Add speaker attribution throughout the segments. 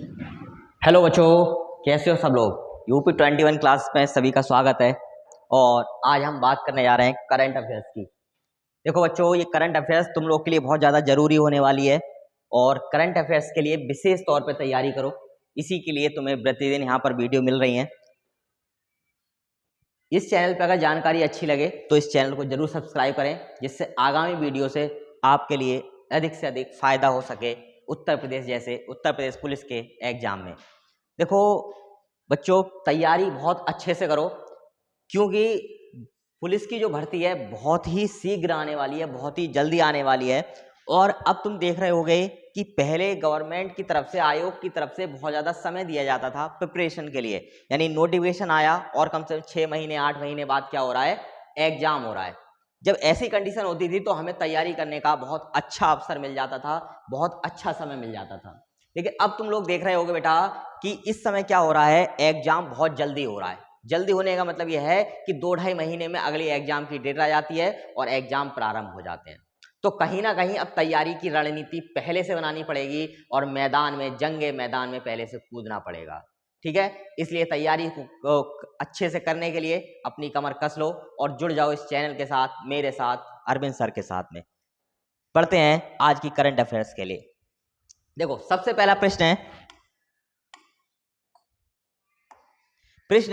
Speaker 1: Hello बच्चों, कैसे हो सब लोग। यूपी 21 क्लास में सभी का स्वागत है। और आज हम बात करने जा रहे हैं करंट अफेयर्स की। देखो बच्चों, ये करंट अफेयर्स तुम लोग के लिए बहुत ज़्यादा जरूरी होने वाली है और करंट अफेयर्स के लिए विशेष तौर पे तैयारी करो। इसी के लिए तुम्हें प्रतिदिन यहाँ पर वीडियो मिल रही हैं। इस चैनल पर अगर जानकारी अच्छी लगे तो इस चैनल को जरूर सब्सक्राइब करें, जिससे आगामी वीडियो से आपके लिए अधिक से अधिक फायदा हो सके उत्तर प्रदेश जैसे उत्तर प्रदेश पुलिस के एग्जाम में। देखो बच्चों, तैयारी बहुत अच्छे से करो, क्योंकि पुलिस की जो भर्ती है बहुत ही शीघ्र आने वाली है, बहुत ही जल्दी आने वाली है। और अब तुम देख रहे होगे कि पहले गवर्नमेंट की तरफ से, आयोग की तरफ से बहुत ज़्यादा समय दिया जाता था प्रिपरेशन के लिए, यानी नोटिफिकेशन आया और कम से कम 6 महीने 8 महीने बाद क्या हो रहा है, एग्जाम हो रहा है। जब ऐसी कंडीशन होती थी तो हमें तैयारी करने का बहुत अच्छा अवसर मिल जाता था, बहुत अच्छा समय मिल जाता था। लेकिन अब तुम लोग देख रहे होगे बेटा कि इस समय क्या हो रहा है, एग्जाम बहुत जल्दी हो रहा है। जल्दी होने का मतलब यह है कि 2-2.5 महीने में अगली एग्जाम की डेट आ जाती है और एग्जाम प्रारंभ हो जाते हैं। तो कहीं ना कहीं अब तैयारी की रणनीति पहले से बनानी पड़ेगी और मैदान में, जंगे मैदान में पहले से कूदना पड़ेगा। ठीक है, इसलिए तैयारी को अच्छे से करने के लिए अपनी कमर कस लो और जुड़ जाओ इस चैनल के साथ, मेरे साथ, अरविंद सर के साथ में। पढ़ते हैं आज की करंट अफेयर्स के लिए। देखो, सबसे पहला प्रश्न है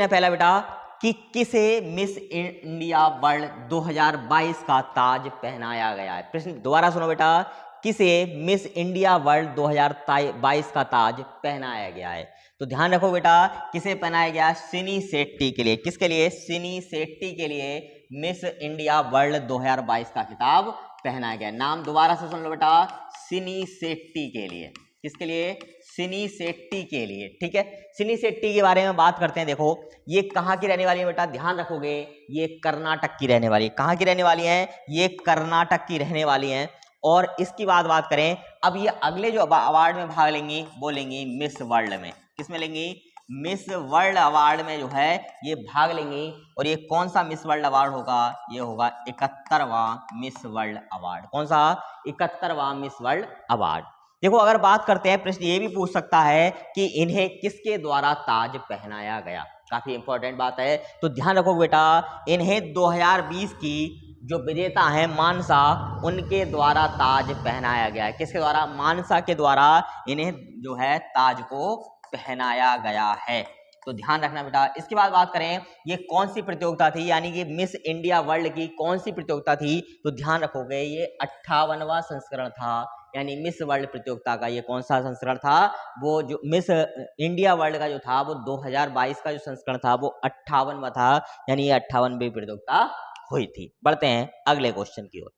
Speaker 1: पहला बेटा कि किसे मिस इंडिया वर्ल्ड 2022 का ताज पहनाया गया है। प्रश्न दोबारा सुनो बेटा, किसे मिस इंडिया वर्ल्ड 2022 का ताज पहनाया गया है। तो ध्यान रखो बेटा, किसे पहनाया गया, सिनी शेट्टी के लिए। किसके लिए, सिनी शेट्टी के लिए मिस इंडिया वर्ल्ड 2022 का खिताब पहनाया गया। नाम दोबारा से सुन लो बेटा, सिनी शेट्टी के लिए। किसके लिए, सिनी शेट्टी के लिए। ठीक है, सिनी शेट्टी के बारे में बात करते हैं। देखो, ये कहाँ की रहने वाली है बेटा, ध्यान रखोगे, ये कर्नाटक की रहने वाली है। कहाँ की रहने वाली है, ये कर्नाटक की रहने वाली है। और इसकी बात करें, अब ये अगले जो अवार्ड में भाग लेंगी वो लेंगी मिस वर्ल्ड में। किसमें लेंगी, मिस वर्ल्ड अवार्ड में जो है ये भाग लेंगी। और ये कौन सा मिस वर्ल्ड अवार्ड होगा, ये होगा 71वां मिस वर्ल्ड अवार्ड। कौन सा, 71वां मिस वर्ल्ड अवार्ड। देखो, अगर बात करते हैं, प्रश्न ये भी पूछ सकता है कि इन्हें किसके द्वारा ताज पहनाया गया। काफी इंपॉर्टेंट बात है, तो ध्यान रखो बेटा, इन्हें 2020 की जो विजेता है मानसा, उनके द्वारा ताज पहनाया गया है। किसके द्वारा, मानसा के द्वारा इन्हें जो है ताज को पहनाया गया है। तो ध्यान रखना बेटा। इसके बाद बात करें, ये कौन सी प्रतियोगिता थी, यानी कि मिस इंडिया वर्ल्ड की कौन सी प्रतियोगिता थी। तो ध्यान रखोगे, ये 58वां संस्करण था। यानी मिस वर्ल्ड प्रतियोगिता का ये कौन सा संस्करण था, वो जो मिस इंडिया वर्ल्ड का जो था वो 2022 का जो संस्करण था वो 58वां था। यानी ये 58वीं प्रतियोगिता हुई थी। बढ़ते हैं अगले क्वेश्चन की ओर।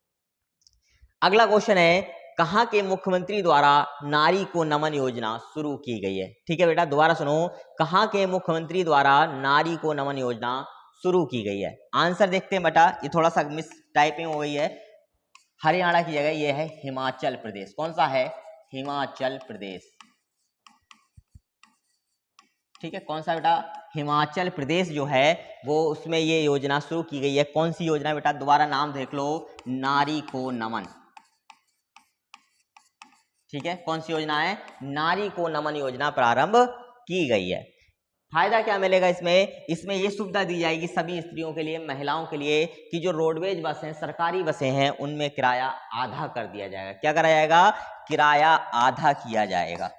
Speaker 1: अगला क्वेश्चन है, कहां के मुख्यमंत्री द्वारा नारी को नमन योजना शुरू की गई है। ठीक है बेटा, दोबारा सुनो, कहां के मुख्यमंत्री द्वारा नारी को नमन योजना शुरू की गई है। आंसर देखते हैं बेटा, ये थोड़ा सा मिस टाइपिंग हो गई है। हरियाणा की जगह ये है हिमाचल प्रदेश। कौन सा है, हिमाचल प्रदेश। ठीक है, कौन सा बेटा, हिमाचल प्रदेश जो है वो, उसमें ये योजना शुरू की गई है। कौन सी योजना बेटा, दोबारा नाम देख लो, नारी को नमन। ठीक है, कौन सी योजना है, नारी को नमन योजना प्रारंभ की गई है। फायदा क्या मिलेगा इसमें, इसमें ये सुविधा दी जाएगी सभी स्त्रियों के लिए, महिलाओं के लिए, कि जो रोडवेज बस हैं, सरकारी बसें हैं, उनमें किराया आधा कर दिया जाएगा। क्या करा जाएगा, किराया आधा किया जाएगा।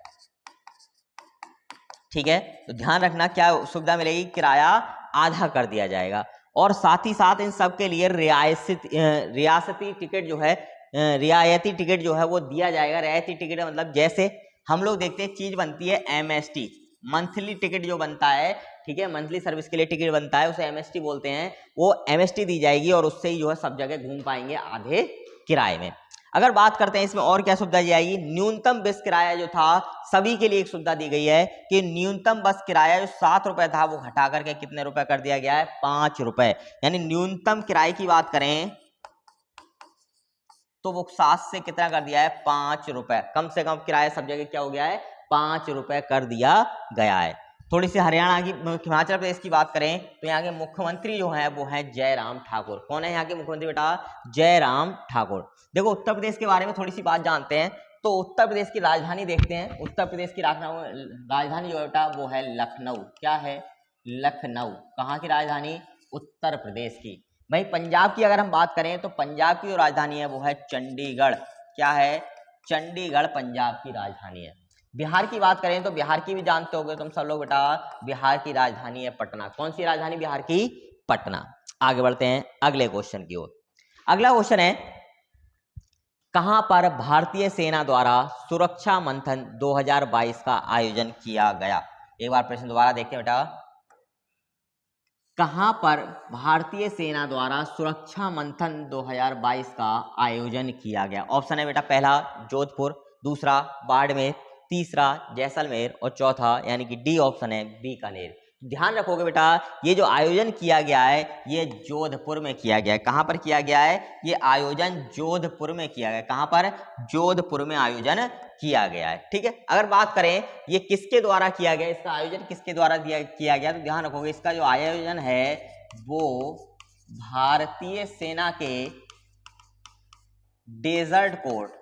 Speaker 1: ठीक है, तो ध्यान रखना, क्या सुविधा मिलेगी, किराया आधा कर दिया जाएगा। और साथ ही साथ इन सब के लिए रियासती टिकट जो है, रियायती टिकट जो है वो दिया जाएगा। रियायती टिकट मतलब जैसे हम लोग देखते हैं चीज बनती है एमएसटी, मंथली टिकट जो बनता है, ठीक है, मंथली सर्विस के लिए टिकट बनता है, उसे एमएसटी बोलते हैं। वो एमएसटी दी जाएगी और उससे ही जो है सब जगह घूम पाएंगे आधे किराए में। अगर बात करते हैं इसमें और क्या सुविधा दी जाएगी, न्यूनतम बस किराया जो था सभी के लिए एक सुविधा दी गई है कि न्यूनतम बस किराया जो 7 रुपए था वो घटा करके कितने रुपए कर दिया गया है, 5 रुपए। यानी न्यूनतम किराए की बात करें तो वो 7 से कितना कर दिया है, 5 रुपए। कम से कम किराया सब जगह क्या हो गया है, 5 रुपए कर दिया गया है। थोड़ी सी हरियाणा की, हिमाचल प्रदेश की बात करें तो यहाँ के मुख्यमंत्री जो है वो है जयराम ठाकुर। कौन है यहाँ के मुख्यमंत्री बेटा, जयराम ठाकुर। देखो, उत्तर प्रदेश के बारे में थोड़ी सी बात जानते हैं। तो उत्तर प्रदेश की राजधानी देखते हैं। उत्तर प्रदेश की राजधानी जो है बेटा वो है लखनऊ। क्या है? लखनऊ। कहाँ की राजधानी? उत्तर प्रदेश की। भाई पंजाब की अगर हम बात करें तो पंजाब की जो राजधानी है वो है चंडीगढ़। क्या है? चंडीगढ़ पंजाब की राजधानी है। बिहार की बात करें तो बिहार की भी जानते होगे तुम सब लोग बेटा, बिहार की राजधानी है पटना। कौन सी राजधानी बिहार की? पटना। आगे बढ़ते हैं अगले क्वेश्चन की ओर। अगला क्वेश्चन है, कहां पर भारतीय सेना द्वारा सुरक्षा मंथन 2022 का आयोजन किया गया? एक बार प्रश्न दोबारा देखते हैं बेटा। कहां पर भारतीय सेना द्वारा सुरक्षा मंथन 2022 का आयोजन किया गया? ऑप्शन है बेटा, पहला जोधपुर, दूसरा बाड़मेर, तीसरा जैसलमेर और चौथा यानी कि डी ऑप्शन है बीकानेर। ध्यान रखोगे बेटा, ये जो आयोजन किया गया है ये जोधपुर में किया गया है। कहां पर किया गया है? ये आयोजन जोधपुर में किया गया है। कहां पर? जोधपुर में आयोजन किया गया है। ठीक है, अगर बात करें ये किसके द्वारा किया गया, इसका आयोजन किसके द्वारा किया गया, तो ध्यान रखोगे इसका जो आयोजन है वो भारतीय सेना के डेजर्ट कोर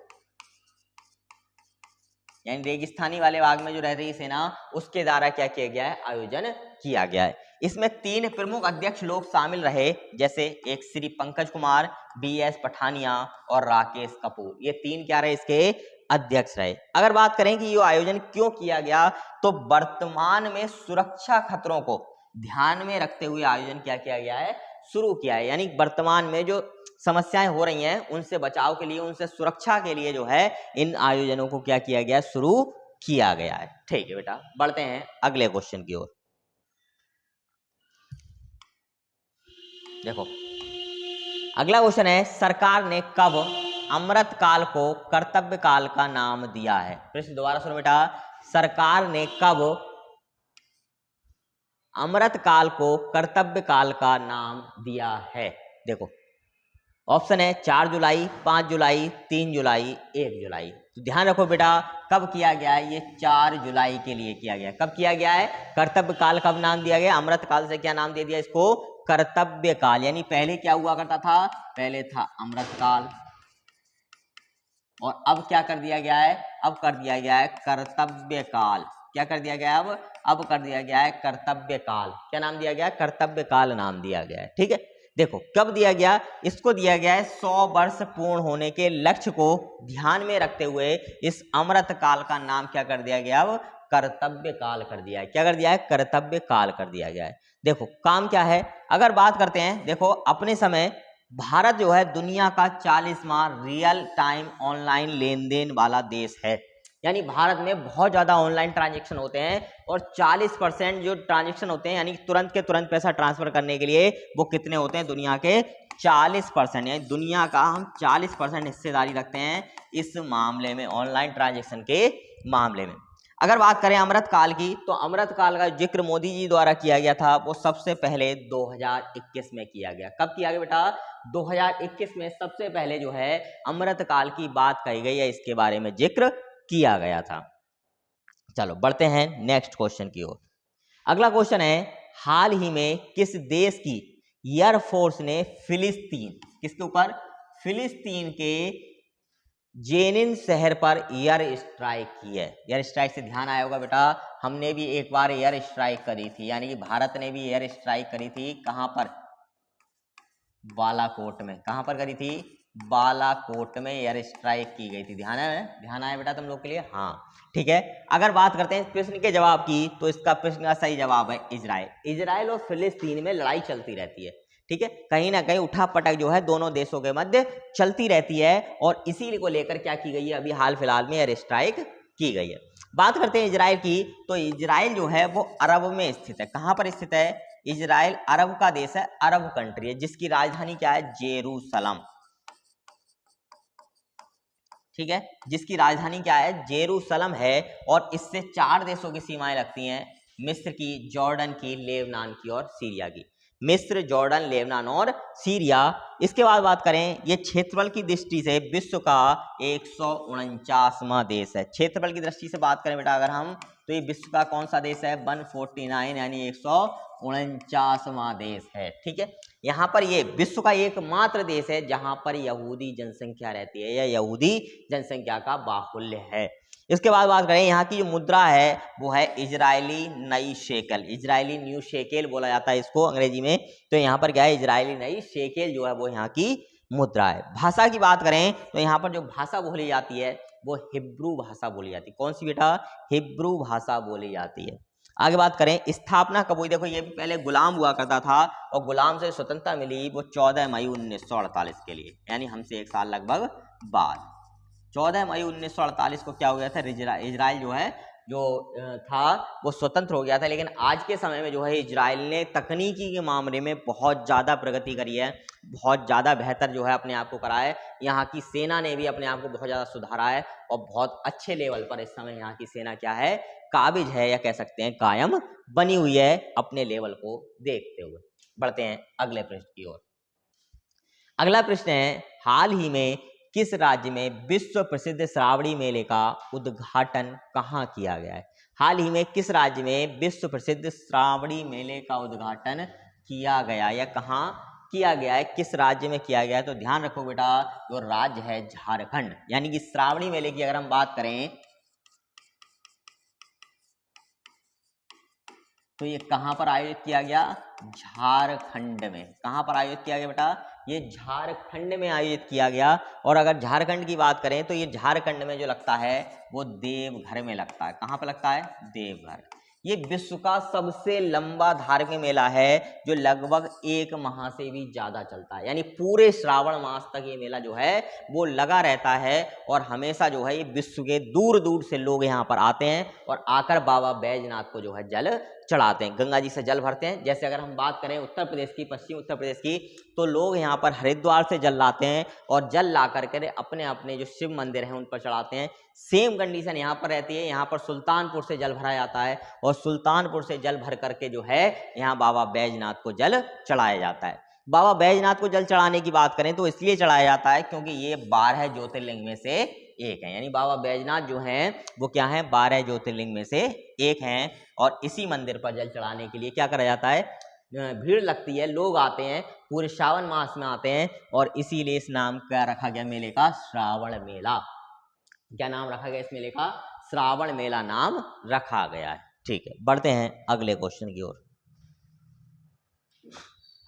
Speaker 1: यानी रेगिस्तानी वाले भाग में जो रह रही सेना उसके द्वारा क्या किया गया है? आयोजन किया गया है। इसमें 3 प्रमुख अध्यक्ष लोग शामिल रहे, जैसे एक श्री पंकज कुमार, BS पठानिया और राकेश कपूर। ये 3 क्या रहे? इसके अध्यक्ष रहे। अगर बात करें कि ये आयोजन क्यों किया गया, तो वर्तमान में सुरक्षा खतरों को ध्यान में रखते हुए आयोजन क्या किया गया है? शुरू किया है। यानी वर्तमान में जो समस्याएं हो रही हैं उनसे बचाव के लिए, उनसे सुरक्षा के लिए जो है इन आयोजनों को क्या किया गया? शुरू किया गया है। ठीक है बेटा, बढ़ते हैं अगले क्वेश्चन की ओर। देखो अगला क्वेश्चन है, सरकार ने कब अमृत काल को कर्तव्य काल का नाम दिया है? प्रश्न दोबारा सुनो बेटा, सरकार ने कब अमृत काल को कर्तव्य काल का नाम दिया है? देखो ऑप्शन है 4 जुलाई, 5 जुलाई, 3 जुलाई, 1 जुलाई। तो ध्यान रखो बेटा, कब किया गया है? ये 4 जुलाई के लिए किया गया। कब किया गया है? कर्तव्य काल कब नाम दिया गया? अमृत काल से क्या नाम दे दिया इसको? कर्तव्य काल। यानी पहले क्या हुआ करता था? पहले था अमृत काल और अब क्या कर दिया गया है? अब कर दिया गया है कर्तव्य काल। क्या कर दिया गया है? अब कर दिया गया है कर्तव्य काल। क्या नाम दिया गया? कर्तव्य काल नाम दिया गया है। ठीक है, देखो कब दिया गया? इसको दिया गया है 100 वर्ष पूर्ण होने के लक्ष्य को ध्यान में रखते हुए इस अमृत काल का नाम क्या कर दिया गया? अब कर्तव्य काल कर दिया है। क्या कर दिया है? कर्तव्य काल कर दिया गया है। देखो काम क्या है, अगर बात करते हैं, देखो अपने समय भारत जो है दुनिया का 40वां रियल टाइम ऑनलाइन लेन देन वाला देश है। यानी भारत में बहुत ज़्यादा ऑनलाइन ट्रांजेक्शन होते हैं और 40% जो ट्रांजेक्शन होते हैं यानी तुरंत के तुरंत पैसा ट्रांसफर करने के लिए वो कितने होते हैं? दुनिया के 40%। यानी दुनिया का हम 40% हिस्सेदारी रखते हैं इस मामले में, ऑनलाइन ट्रांजेक्शन के मामले में। अगर बात करें अमृत काल की, तो अमृत काल का जिक्र मोदी जी द्वारा किया गया था, वो सबसे पहले 2021 में किया गया। कब किया गया बेटा? 2021 में सबसे पहले जो है अमृत काल की बात कही गई है, इसके बारे में जिक्र किया गया था। चलो बढ़ते हैं नेक्स्ट क्वेश्चन की ओर। अगला क्वेश्चन है, हाल ही में किस देश की एयरफोर्स ने फिलिस्तीन, किसके ऊपर? फिलिस्तीन के जेनिन शहर पर एयर स्ट्राइक की है। एयर स्ट्राइक से ध्यान आया होगा बेटा, हमने भी एक बार एयर स्ट्राइक करी थी, यानी कि भारत ने भी एयर स्ट्राइक करी थी। कहां पर? बालाकोट में। कहां पर करी थी? बालाकोट में एयर स्ट्राइक की गई थी। ध्यान आया बेटा तुम लोग के लिए? हाँ ठीक है। अगर बात करते हैं प्रश्न के जवाब की, तो इसका प्रश्न का सही जवाब है इजराइल। इजराइल और फिलिस्तीन में लड़ाई चलती रहती है। ठीक है, कहीं ना कहीं उठा पटक जो है दोनों देशों के मध्य चलती रहती है और इसी को लेकर क्या की गई है? अभी हाल फिलहाल में एयर स्ट्राइक की गई है। बात करते हैं इजराइल की, तो इजराइल जो है वो अरब में स्थित है। कहां पर स्थित है? इजराइल अरब का देश है, अरब कंट्री है, जिसकी राजधानी क्या है? जेरूसलम। ठीक है, जिसकी राजधानी क्या है? जेरूसलम है। और इससे 4 देशों की सीमाएं लगती हैं, मिस्र की, जॉर्डन की, लेबनान की और सीरिया की। मिस्र, जॉर्डन, लेबनान और सीरिया। इसके बाद बात करें, ये क्षेत्रफल की दृष्टि से विश्व का 149वां देश है। क्षेत्रफल की दृष्टि से बात करें बेटा अगर हम, तो ये विश्व का कौन सा देश है? 149 यानी 149वां देश है। ठीक है, यहाँ पर ये विश्व का एकमात्र देश है जहां पर यहूदी जनसंख्या रहती है या यहूदी जनसंख्या का बाहुल्य है। इसके बाद बात करें यहाँ की जो मुद्रा है वो है इजरायली नई शेकेल, इजरायली न्यू शेकेल बोला जाता है इसको अंग्रेजी में। तो यहाँ पर क्या है, इजरायली नई शेकेल जो है वो यहाँ की मुद्रा है। भाषा की बात करें तो यहाँ पर जो भाषा बोली जाती है वो हिब्रू भाषा बोली जाती है। कौन सी बेटा, हिब्रू भाषा बोली जाती है। आगे बात करें स्थापना कब हुई, देखो ये भी पहले गुलाम हुआ करता था और गुलाम से स्वतंत्रता मिली वो 14 मई 1948 के लिए, यानी हमसे एक साल लगभग बाद। 14 मई 1948 को क्या हो गया था, इजराइल जो है जो था वो स्वतंत्र हो गया था। लेकिन आज के समय में जो है इजराइल ने तकनीकी के मामले में बहुत ज़्यादा प्रगति करी है, बहुत ज़्यादा बेहतर जो है अपने आप को करा है। यहाँ की सेना ने भी अपने आप को बहुत ज़्यादा सुधारा है और बहुत अच्छे लेवल पर इस समय यहाँ की सेना क्या है, काबिज है या कह सकते हैं कायम बनी हुई है अपने लेवल को देखते हुए। बढ़ते हैं अगले प्रश्न की ओर। अगला प्रश्न है, हाल ही में किस राज्य में विश्व प्रसिद्ध श्रावणी मेले का उद्घाटन कहाँ किया गया है? हाल ही में किस राज्य में विश्व प्रसिद्ध श्रावणी मेले का उद्घाटन किया गया या कहाँ किया गया है, किस राज्य में किया गया है? तो ध्यान रखो बेटा, जो राज्य है झारखंड, यानी कि श्रावणी मेले की अगर हम बात करें तो ये कहां पर आयोजित किया गया, झारखंड में। कहां पर आयोजित किया गया बेटा, ये झारखंड में आयोजित किया गया। और अगर झारखंड की बात करें तो ये झारखंड में जो लगता है वो देवघर में लगता है। कहां पर लगता है, देवघर। ये विश्व का सबसे लंबा धार्मिक मेला है जो लगभग 1 माह से भी ज्यादा चलता है, यानी पूरे श्रावण मास तक ये मेला जो है वो लगा रहता है। और हमेशा जो है ये विश्व के दूर दूर से लोग यहाँ पर आते हैं और आकर बाबा बैजनाथ को जो है जल चढ़ाते हैं, गंगा जी से जल भरते हैं। जैसे अगर हम बात करें उत्तर प्रदेश की, पश्चिम उत्तर प्रदेश की, तो लोग यहाँ पर हरिद्वार से जल लाते हैं और जल ला करके अपने अपने जो शिव मंदिर हैं उन पर चढ़ाते हैं। सेम कंडीशन यहाँ पर रहती है, यहाँ पर सुल्तानपुर से जल भरा जाता है और सुल्तानपुर से जल भर करके जो है यहाँ बाबा बैजनाथ को जल चढ़ाया जाता है। बाबा बैजनाथ को जल चढ़ाने की बात करें तो इसलिए चढ़ाया जाता है क्योंकि ये 12 ज्योतिर्लिंग में से एक है, यानी बाबा बैजनाथ जो हैं वो क्या है, 12 ज्योतिर्लिंग में से एक हैं। और इसी मंदिर पर जल चढ़ाने के लिए क्या करा जाता है, भीड़ लगती है, लोग आते हैं, पूरे श्रावण मास में आते हैं और इसीलिए इस नाम क्या रखा गया मेले का, श्रावण मेला। क्या नाम रखा गया इस मेले का, श्रावण मेला नाम रखा गया है। ठीक है, बढ़ते हैं अगले क्वेश्चन की ओर।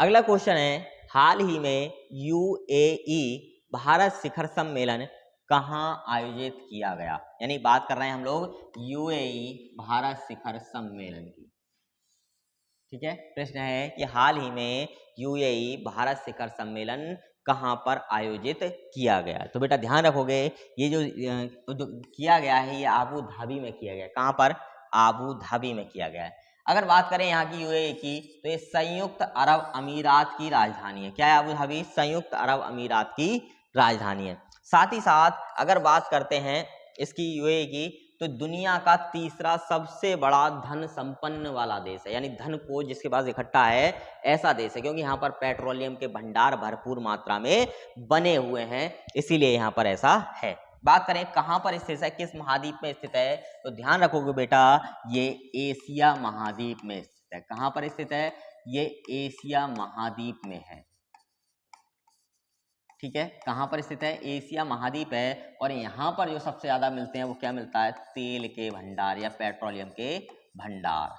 Speaker 1: अगला क्वेश्चन है, हाल ही में यूएई भारत शिखर सम्मेलन कहाँ आयोजित किया गया? यानी बात कर रहे हैं हम लोग यूएई भारत शिखर सम्मेलन की। ठीक है, प्रश्न है कि हाल ही में यूएई भारत शिखर सम्मेलन कहाँ पर आयोजित किया गया? तो बेटा ध्यान रखोगे, ये जो किया गया है ये आबू धाबी में किया गया। कहाँ पर, आबू धाबी में किया गया है। अगर बात करें यहाँ की यूएई की तो ये संयुक्त अरब अमीरात की राजधानी है। क्या है आबू धाबी? संयुक्त अरब अमीरात की राजधानी है। साथ ही साथ अगर बात करते हैं इसकी यूएई की तो दुनिया का तीसरा सबसे बड़ा धन संपन्न वाला देश है, यानी धन को जिसके पास इकट्ठा है ऐसा देश है, क्योंकि यहाँ पर पेट्रोलियम के भंडार भरपूर मात्रा में बने हुए हैं, इसीलिए यहाँ पर ऐसा है। बात करें कहाँ पर स्थित है, किस महाद्वीप में स्थित है, तो ध्यान रखोगे बेटा ये एशिया महाद्वीप में स्थित है। कहाँ पर स्थित है, ये एशिया महाद्वीप में है। ठीक है, कहाँ पर स्थित है, एशिया महाद्वीप है। और यहाँ पर जो सबसे ज्यादा मिलते हैं वो क्या मिलता है, तेल के भंडार या पेट्रोलियम के भंडार।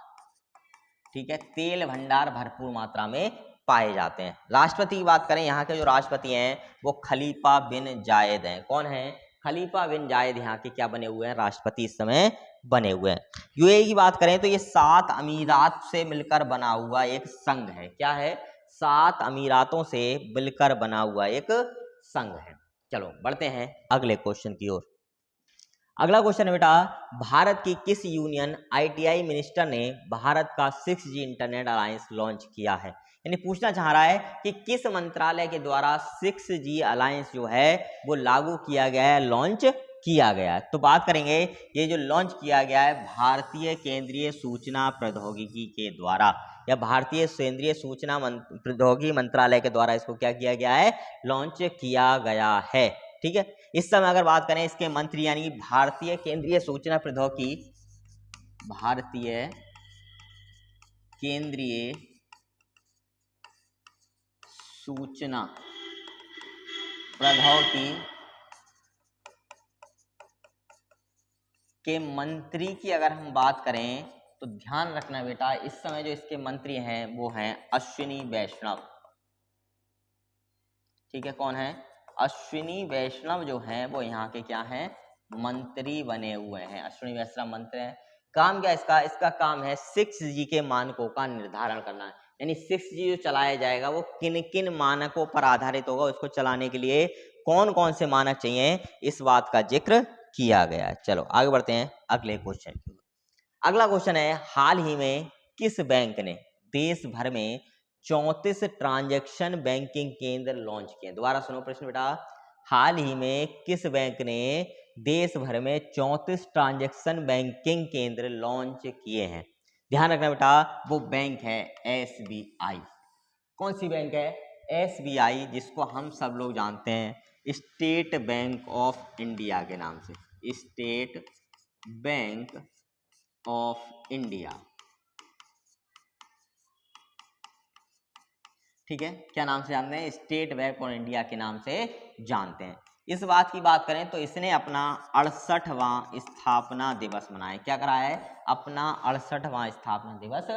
Speaker 1: ठीक है, तेल भंडार भरपूर मात्रा में पाए जाते हैं। राष्ट्रपति की बात करें, यहाँ के जो राष्ट्रपति हैं वो खलीफा बिन जायद हैं। कौन है, खलीफा बिन जायद यहाँ के क्या बने हुए हैं, राष्ट्रपति इस समय बने हुए हैं। यूएई की बात करें तो ये 7 अमीरात से मिलकर बना हुआ एक संघ है। क्या है, 7 अमीरातों से मिलकर बना हुआ एक संघ है। चलो बढ़ते हैं अगले क्वेश्चन की ओर। अगला क्वेश्चन है बेटा, भारत की किस यूनियन आईटीआई मिनिस्टर ने भारत का 6G इंटरनेट अलायंस लॉन्च किया है? यानी पूछना चाह रहा है कि किस मंत्रालय के द्वारा 6G अलायंस जो है वो लागू किया गया है, लॉन्च किया गया है। तो बात करेंगे ये जो लॉन्च किया गया है भारतीय केंद्रीय सूचना प्रौद्योगिकी के द्वारा या भारतीय केंद्रीय सूचना प्रौद्योगिकी मंत्रालय के द्वारा इसको क्या किया गया है, लॉन्च किया गया है। ठीक है, इस समय अगर बात करें इसके मंत्री यानी भारतीय केंद्रीय सूचना प्रौद्योगिकी, भारतीय केंद्रीय सूचना प्रौद्योगिकी के मंत्री की अगर हम बात करें तो ध्यान रखना बेटा, इस समय जो इसके मंत्री हैं वो हैं अश्विनी वैष्णव। ठीक है, कौन है? अश्विनी वैष्णव जो हैं वो यहाँ के क्या हैं? मंत्री बने हुए हैं। अश्विनी वैष्णव मंत्री हैं। काम क्या इसका? इसका काम है 6G के मानकों का निर्धारण करना। यानी 6G जो चलाया जाएगा वो किन किन मानकों पर आधारित होगा, उसको चलाने के लिए कौन कौन से मानक चाहिए, इस बात का जिक्र किया गया है। चलो आगे बढ़ते हैं अगले क्वेश्चन की ओर। अगला क्वेश्चन है, हाल ही में किस बैंक ने देश भर में 34 ट्रांजैक्शन बैंकिंग केंद्र लॉन्च किए? दोबारा सुनो प्रश्न बेटा, हाल ही में किस बैंक ने देश भर में 34 ट्रांजैक्शन बैंकिंग केंद्र लॉन्च किए हैं? ध्यान रखना बेटा, वो बैंक है SBI। कौन सी बैंक है? SBI, जिसको हम सब लोग जानते हैं स्टेट बैंक ऑफ इंडिया के नाम से। State bank of India. ठीक है, क्या नाम से जानते हैं? स्टेट बैंक ऑफ इंडिया के नाम से जानते हैं। इस बात की बात करें तो इसने अपना 68वां स्थापना दिवस मनाया। क्या करा है? अपना 68वां स्थापना दिवस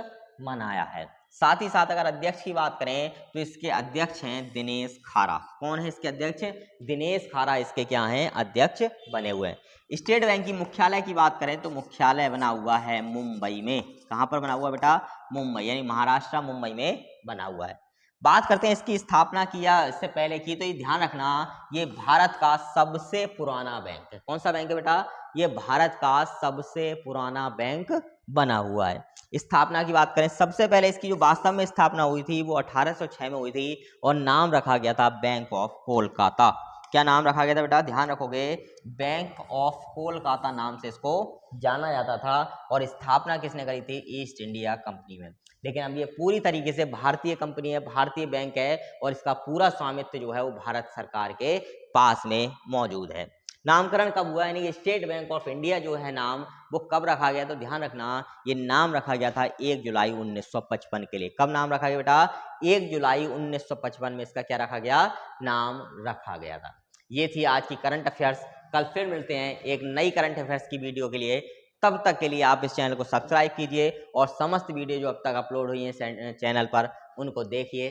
Speaker 1: मनाया है। साथ ही साथ अगर अध्यक्ष की बात करें तो इसके अध्यक्ष हैं दिनेश खारा। कौन है इसके अध्यक्ष? दिनेश खारा इसके क्या हैं? अध्यक्ष बने हुए हैं। स्टेट बैंक की मुख्यालय की बात करें तो मुख्यालय बना हुआ है मुंबई में। कहां पर बना हुआ बेटा? मुंबई, यानी महाराष्ट्र मुंबई में बना हुआ है। बात करते हैं इसकी स्थापना की या इससे पहले की, तो ये ध्यान रखना, ये भारत का सबसे पुराना बैंक है। कौन सा बैंक है बेटा? ये भारत का सबसे पुराना बैंक बना हुआ है। स्थापना की बात करें, सबसे पहले इसकी जो वास्तव में स्थापना हुई थी वो 1806 में हुई थी और नाम रखा गया था बैंक ऑफ कोलकाता। क्या नाम रखा गया था बेटा? ध्यान रखोगे, बैंक ऑफ कोलकाता नाम से इसको जाना जाता था। और स्थापना किसने करी थी? ईस्ट इंडिया कंपनी में। लेकिन अब ये पूरी तरीके से भारतीय कंपनी है, भारतीय बैंक है और इसका पूरा स्वामित्व जो है वो भारत सरकार के पास में मौजूद है। नामकरण कब हुआ? यानी स्टेट बैंक ऑफ इंडिया जो है नाम, वो कब रखा गया? तो ध्यान रखना, ये नाम रखा गया था 1 जुलाई 1955 के लिए। कब नाम रखा गया बेटा? 1 जुलाई 1955 में इसका क्या रखा गया? नाम रखा गया था। ये थी आज की करंट अफेयर्स। कल फिर मिलते हैं एक नई करंट अफेयर्स की वीडियो के लिए। तब तक के लिए आप इस चैनल को सब्सक्राइब कीजिए और समस्त वीडियो जो अब तक अपलोड हुई हैं चैनल पर उनको देखिए,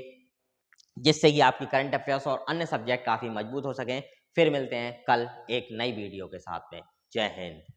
Speaker 1: जिससे कि आपकी करंट अफेयर्स और अन्य सब्जेक्ट काफ़ी मजबूत हो सकें। फिर मिलते हैं कल एक नई वीडियो के साथ में। जय हिंद।